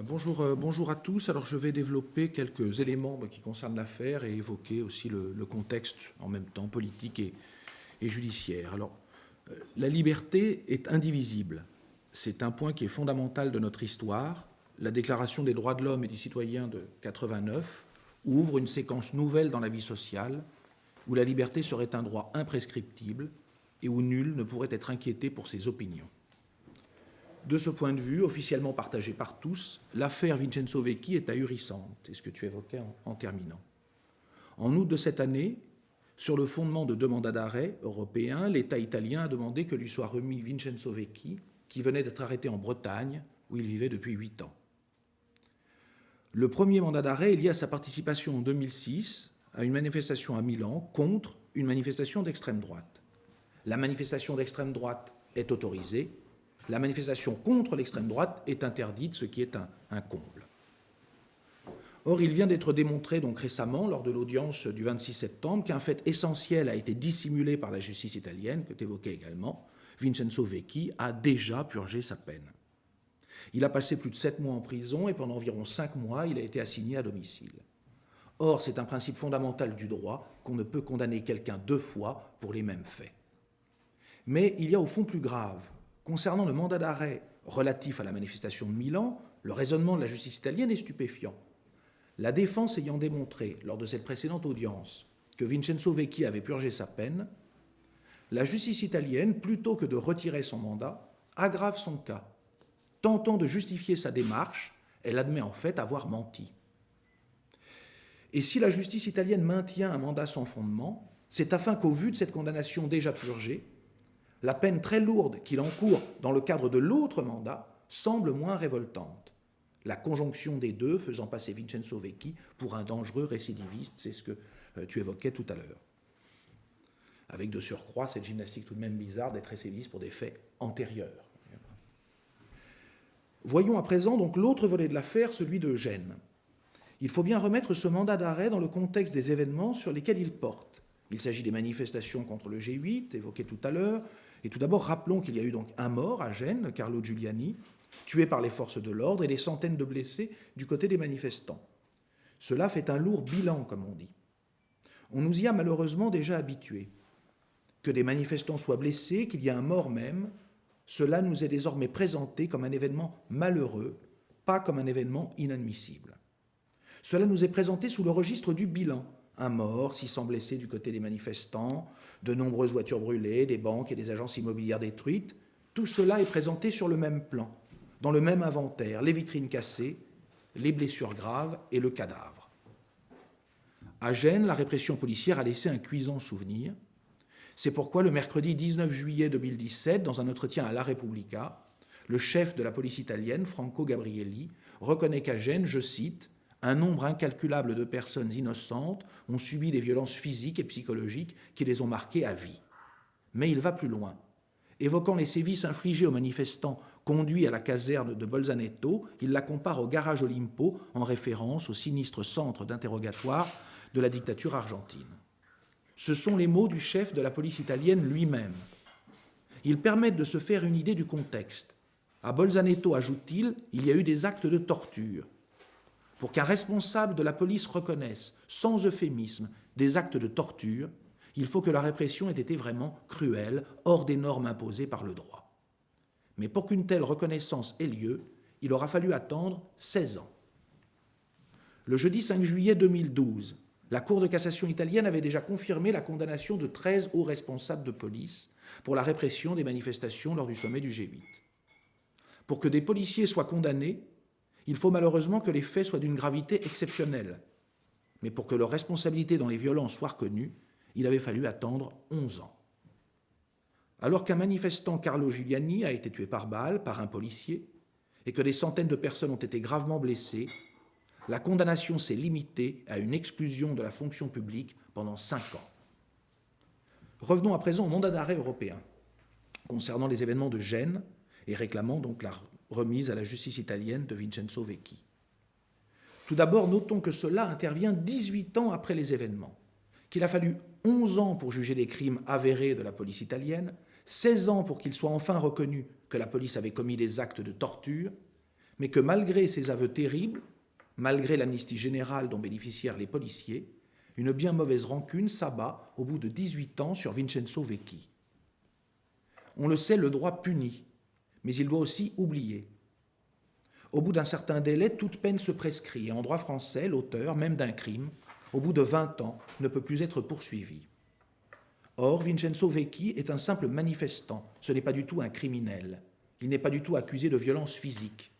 Bonjour à tous. Alors je vais développer quelques éléments qui concernent l'affaire et évoquer aussi le contexte en même temps politique et judiciaire. Alors, la liberté est indivisible. C'est un point qui est fondamental de notre histoire. La Déclaration des droits de l'homme et des citoyens de 89 ouvre une séquence nouvelle dans la vie sociale où la liberté serait un droit imprescriptible et où nul ne pourrait être inquiété pour ses opinions. De ce point de vue, officiellement partagé par tous, l'affaire Vincenzo Vecchi est ahurissante, c'est ce que tu évoquais en terminant. En août de cette année, sur le fondement de deux mandats d'arrêt européens, l'État italien a demandé que lui soit remis Vincenzo Vecchi, qui venait d'être arrêté en Bretagne, où il vivait depuis 8 ans. Le premier mandat d'arrêt est lié à sa participation en 2006 à une manifestation à Milan contre une manifestation d'extrême droite. La manifestation d'extrême droite est autorisée. La manifestation contre l'extrême droite est interdite, ce qui est un comble. Or, il vient d'être démontré donc récemment, lors de l'audience du 26 septembre, qu'un fait essentiel a été dissimulé par la justice italienne, que tu évoquais également. Vincenzo Vecchi a déjà purgé sa peine. Il a passé plus de 7 mois en prison et pendant environ 5 mois, il a été assigné à domicile. Or, c'est un principe fondamental du droit qu'on ne peut condamner quelqu'un 2 fois pour les mêmes faits. Mais il y a au fond plus grave. Concernant le mandat d'arrêt relatif à la manifestation de Milan, le raisonnement de la justice italienne est stupéfiant. La défense ayant démontré, lors de cette précédente audience, que Vincenzo Vecchi avait purgé sa peine, la justice italienne, plutôt que de retirer son mandat, aggrave son cas. Tentant de justifier sa démarche, elle admet en fait avoir menti. Et si la justice italienne maintient un mandat sans fondement, c'est afin qu'au vu de cette condamnation déjà purgée, la peine très lourde qu'il encourt dans le cadre de l'autre mandat semble moins révoltante. La conjonction des deux faisant passer Vincenzo Vecchi pour un dangereux récidiviste, c'est ce que tu évoquais tout à l'heure. Avec de surcroît cette gymnastique tout de même bizarre d'être récidiviste pour des faits antérieurs. Voyons à présent donc l'autre volet de l'affaire, celui de Gênes. Il faut bien remettre ce mandat d'arrêt dans le contexte des événements sur lesquels il porte. Il s'agit des manifestations contre le G8, évoquées tout à l'heure. Et tout d'abord, rappelons qu'il y a eu donc un mort à Gênes, Carlo Giuliani, tué par les forces de l'ordre, et des centaines de blessés du côté des manifestants. Cela fait un lourd bilan, comme on dit. On nous y a malheureusement déjà habitués. Que des manifestants soient blessés, qu'il y ait un mort même, cela nous est désormais présenté comme un événement malheureux, pas comme un événement inadmissible. Cela nous est présenté sous le registre du bilan. Un mort, 600 blessés du côté des manifestants, de nombreuses voitures brûlées, des banques et des agences immobilières détruites. Tout cela est présenté sur le même plan, dans le même inventaire, les vitrines cassées, les blessures graves et le cadavre. À Gênes, la répression policière a laissé un cuisant souvenir. C'est pourquoi le mercredi 19 juillet 2017, dans un entretien à La Repubblica, le chef de la police italienne, Franco Gabrielli, reconnaît qu'à Gênes, je cite, un nombre incalculable de personnes innocentes ont subi des violences physiques et psychologiques qui les ont marquées à vie. Mais il va plus loin. Évoquant les sévices infligés aux manifestants conduits à la caserne de Bolzaneto, il la compare au garage Olimpo en référence au sinistre centre d'interrogatoire de la dictature argentine. Ce sont les mots du chef de la police italienne lui-même. Ils permettent de se faire une idée du contexte. À Bolzaneto, ajoute-t-il, il y a eu des actes de torture. Pour qu'un responsable de la police reconnaisse, sans euphémisme, des actes de torture, il faut que la répression ait été vraiment cruelle, hors des normes imposées par le droit. Mais pour qu'une telle reconnaissance ait lieu, il aura fallu attendre 16 ans. Le jeudi 5 juillet 2012, la Cour de cassation italienne avait déjà confirmé la condamnation de 13 hauts responsables de police pour la répression des manifestations lors du sommet du G8. Pour que des policiers soient condamnés, il faut malheureusement que les faits soient d'une gravité exceptionnelle. Mais pour que leur responsabilité dans les violences soit reconnue, il avait fallu attendre 11 ans. Alors qu'un manifestant, Carlo Giuliani, a été tué par balle par un policier et que des centaines de personnes ont été gravement blessées, la condamnation s'est limitée à une exclusion de la fonction publique pendant 5 ans. Revenons à présent au mandat d'arrêt européen concernant les événements de Gênes et réclamant donc la remise à la justice italienne de Vincenzo Vecchi. Tout d'abord, notons que cela intervient 18 ans après les événements, qu'il a fallu 11 ans pour juger des crimes avérés de la police italienne, 16 ans pour qu'il soit enfin reconnu que la police avait commis des actes de torture, mais que malgré ces aveux terribles, malgré l'amnistie générale dont bénéficièrent les policiers, une bien mauvaise rancune s'abat au bout de 18 ans sur Vincenzo Vecchi. On le sait, le droit punit, mais il doit aussi oublier. Au bout d'un certain délai, toute peine se prescrit, et en droit français, l'auteur, même d'un crime, au bout de 20 ans, ne peut plus être poursuivi. Or, Vincenzo Vecchi est un simple manifestant, ce n'est pas du tout un criminel. Il n'est pas du tout accusé de violence physique.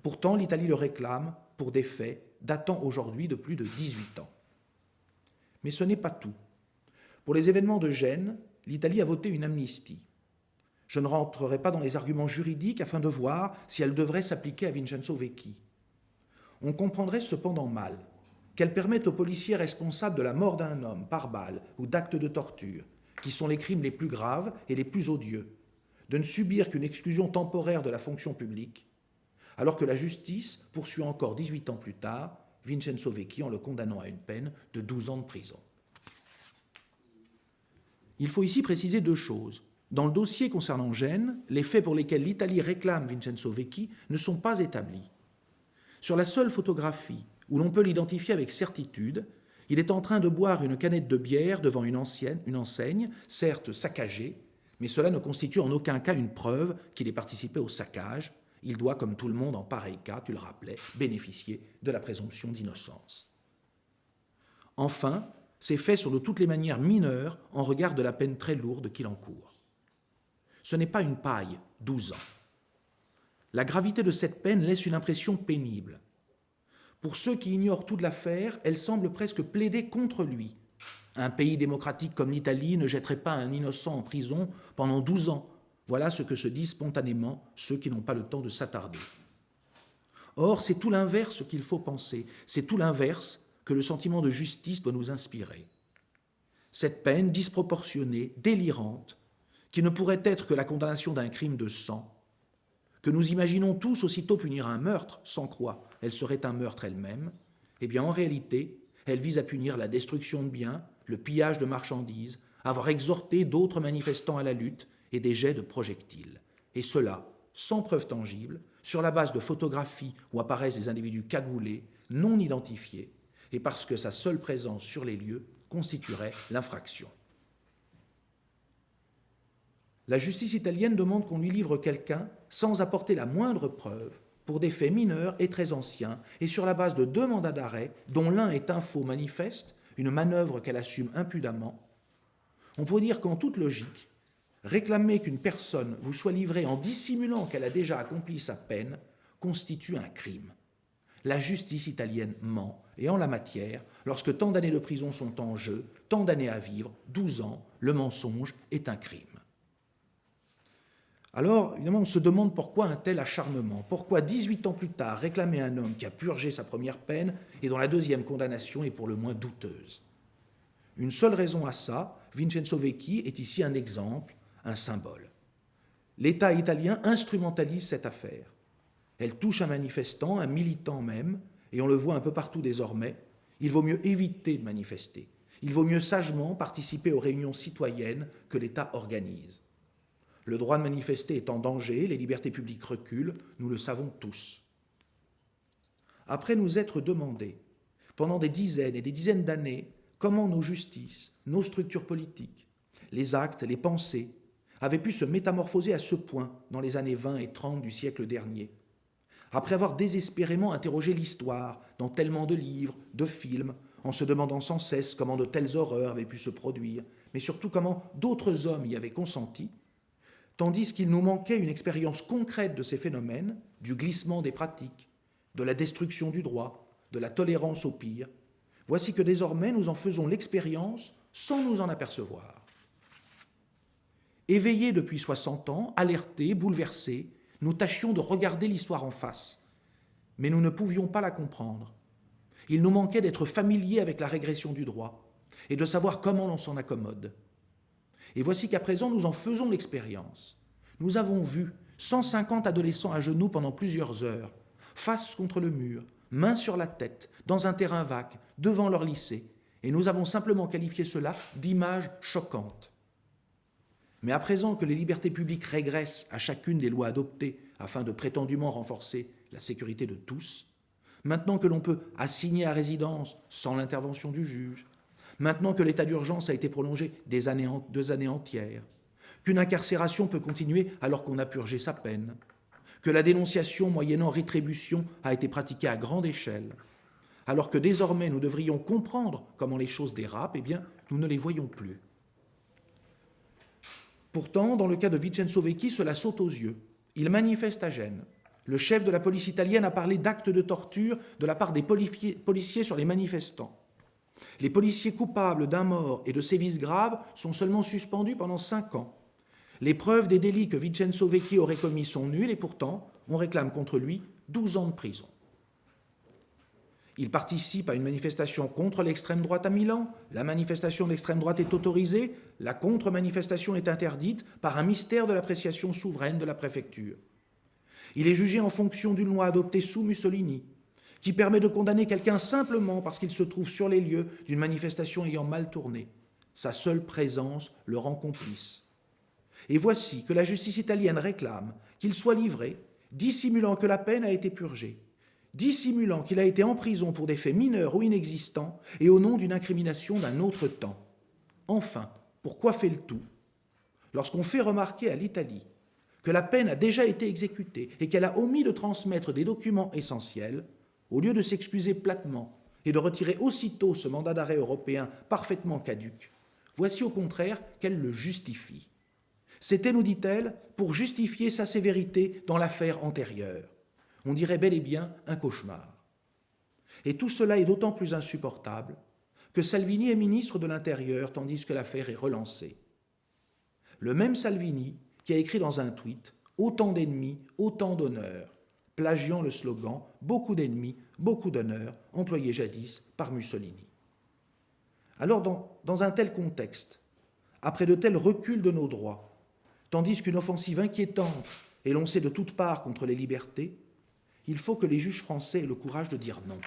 Pourtant, l'Italie le réclame pour des faits datant aujourd'hui de plus de 18 ans. Mais ce n'est pas tout. Pour les événements de Gênes, l'Italie a voté une amnistie. Je ne rentrerai pas dans les arguments juridiques afin de voir si elle devrait s'appliquer à Vincenzo Vecchi. On comprendrait cependant mal qu'elle permette aux policiers responsables de la mort d'un homme par balle ou d'actes de torture, qui sont les crimes les plus graves et les plus odieux, de ne subir qu'une exclusion temporaire de la fonction publique, alors que la justice poursuit encore 18 ans plus tard Vincenzo Vecchi en le condamnant à une peine de 12 ans de prison. Il faut ici préciser deux choses. Dans le dossier concernant Gênes, les faits pour lesquels l'Italie réclame Vincenzo Vecchi ne sont pas établis. Sur la seule photographie où l'on peut l'identifier avec certitude, il est en train de boire une canette de bière devant une enseigne, certes saccagée, mais cela ne constitue en aucun cas une preuve qu'il ait participé au saccage. Il doit, comme tout le monde en pareil cas, tu le rappelais, bénéficier de la présomption d'innocence. Enfin, ces faits sont de toutes les manières mineurs en regard de la peine très lourde qu'il encourt. Ce n'est pas une paille, 12 ans. La gravité de cette peine laisse une impression pénible. Pour ceux qui ignorent toute l'affaire, elle semble presque plaider contre lui. Un pays démocratique comme l'Italie ne jetterait pas un innocent en prison pendant 12 ans. Voilà ce que se disent spontanément ceux qui n'ont pas le temps de s'attarder. Or, c'est tout l'inverse qu'il faut penser. C'est tout l'inverse que le sentiment de justice doit nous inspirer. Cette peine disproportionnée, délirante, qui ne pourrait être que la condamnation d'un crime de sang, que nous imaginons tous aussitôt punir un meurtre, sans quoi elle serait un meurtre elle-même, eh bien en réalité, elle vise à punir la destruction de biens, le pillage de marchandises, avoir exhorté d'autres manifestants à la lutte et des jets de projectiles. Et cela, sans preuve tangible, sur la base de photographies où apparaissent des individus cagoulés, non identifiés, et parce que sa seule présence sur les lieux constituerait l'infraction. La justice italienne demande qu'on lui livre quelqu'un sans apporter la moindre preuve pour des faits mineurs et très anciens et sur la base de 2 mandats d'arrêt dont l'un est un faux manifeste, une manœuvre qu'elle assume impudemment. On pourrait dire qu'en toute logique, réclamer qu'une personne vous soit livrée en dissimulant qu'elle a déjà accompli sa peine constitue un crime. La justice italienne ment, et en la matière, lorsque tant d'années de prison sont en jeu, tant d'années à vivre, 12 ans, le mensonge est un crime. Alors, évidemment, on se demande pourquoi un tel acharnement, pourquoi 18 ans plus tard réclamer un homme qui a purgé sa première peine et dont la deuxième condamnation est pour le moins douteuse. Une seule raison à ça, Vincenzo Vecchi est ici un exemple, un symbole. L'État italien instrumentalise cette affaire. Elle touche un manifestant, un militant même, et on le voit un peu partout désormais, il vaut mieux éviter de manifester. Il vaut mieux sagement participer aux réunions citoyennes que l'État organise. Le droit de manifester est en danger, les libertés publiques reculent, nous le savons tous. Après nous être demandé, pendant des dizaines et des dizaines d'années, comment nos justices, nos structures politiques, les actes, les pensées, avaient pu se métamorphoser à ce point dans les années 20 et 30 du siècle dernier, après avoir désespérément interrogé l'histoire dans tellement de livres, de films, en se demandant sans cesse comment de telles horreurs avaient pu se produire, mais surtout comment d'autres hommes y avaient consenti, tandis qu'il nous manquait une expérience concrète de ces phénomènes, du glissement des pratiques, de la destruction du droit, de la tolérance au pire, voici que désormais nous en faisons l'expérience sans nous en apercevoir. Éveillés depuis 60 ans, alertés, bouleversés, nous tâchions de regarder l'histoire en face, mais nous ne pouvions pas la comprendre. Il nous manquait d'être familiers avec la régression du droit et de savoir comment l'on s'en accommode. Et voici qu'à présent, nous en faisons l'expérience. Nous avons vu 150 adolescents à genoux pendant plusieurs heures, face contre le mur, main sur la tête, dans un terrain vague, devant leur lycée, et nous avons simplement qualifié cela d'image choquante. Mais à présent que les libertés publiques régressent à chacune des lois adoptées afin de prétendument renforcer la sécurité de tous, maintenant que l'on peut assigner à résidence sans l'intervention du juge, maintenant que l'état d'urgence a été prolongé 2 années entières, qu'une incarcération peut continuer alors qu'on a purgé sa peine, que la dénonciation moyennant rétribution a été pratiquée à grande échelle, alors que désormais nous devrions comprendre comment les choses dérapent, eh bien, nous ne les voyons plus. Pourtant, dans le cas de Vincenzo Vecchi, cela saute aux yeux. Il manifeste à Gênes. Le chef de la police italienne a parlé d'actes de torture de la part des policiers sur les manifestants. Les policiers coupables d'un mort et de sévices graves sont seulement suspendus pendant 5 ans. Les preuves des délits que Vincenzo Vecchi aurait commis sont nulles et pourtant, on réclame contre lui 12 ans de prison. Il participe à une manifestation contre l'extrême droite à Milan. La manifestation de l'extrême droite est autorisée. La contre-manifestation est interdite par un mystère de l'appréciation souveraine de la préfecture. Il est jugé en fonction d'une loi adoptée sous Mussolini, qui permet de condamner quelqu'un simplement parce qu'il se trouve sur les lieux d'une manifestation ayant mal tourné. Sa seule présence le rend complice. Et voici que la justice italienne réclame qu'il soit livré, dissimulant que la peine a été purgée, dissimulant qu'il a été en prison pour des faits mineurs ou inexistants et au nom d'une incrimination d'un autre temps. Enfin, pour coiffer le tout, lorsqu'on fait remarquer à l'Italie que la peine a déjà été exécutée et qu'elle a omis de transmettre des documents essentiels, au lieu de s'excuser platement et de retirer aussitôt ce mandat d'arrêt européen parfaitement caduc, voici au contraire qu'elle le justifie. C'était, nous dit-elle, pour justifier sa sévérité dans l'affaire antérieure. On dirait bel et bien un cauchemar. Et tout cela est d'autant plus insupportable que Salvini est ministre de l'Intérieur tandis que l'affaire est relancée. Le même Salvini qui a écrit dans un tweet « Autant d'ennemis, autant d'honneur », plagiant le slogan « Beaucoup d'ennemis, beaucoup d'honneur » employé jadis par Mussolini. Alors dans un tel contexte, après de tels reculs de nos droits, tandis qu'une offensive inquiétante est lancée de toutes parts contre les libertés, il faut que les juges français aient le courage de dire non.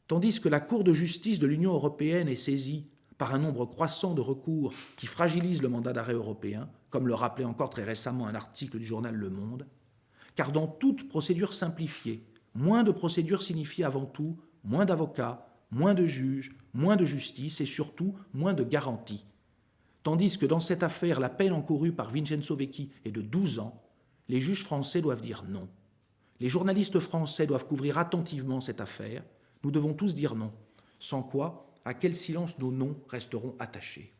Tandis que la Cour de justice de l'Union européenne est saisie par un nombre croissant de recours qui fragilisent le mandat d'arrêt européen, comme le rappelait encore très récemment un article du journal Le Monde, car dans toute procédure simplifiée, moins de procédures signifie avant tout moins d'avocats, moins de juges, moins de justice et surtout moins de garanties. Tandis que dans cette affaire, la peine encourue par Vincenzo Vecchi est de 12 ans, les juges français doivent dire non. Les journalistes français doivent couvrir attentivement cette affaire. Nous devons tous dire non, sans quoi, à quel silence nos noms resteront attachés.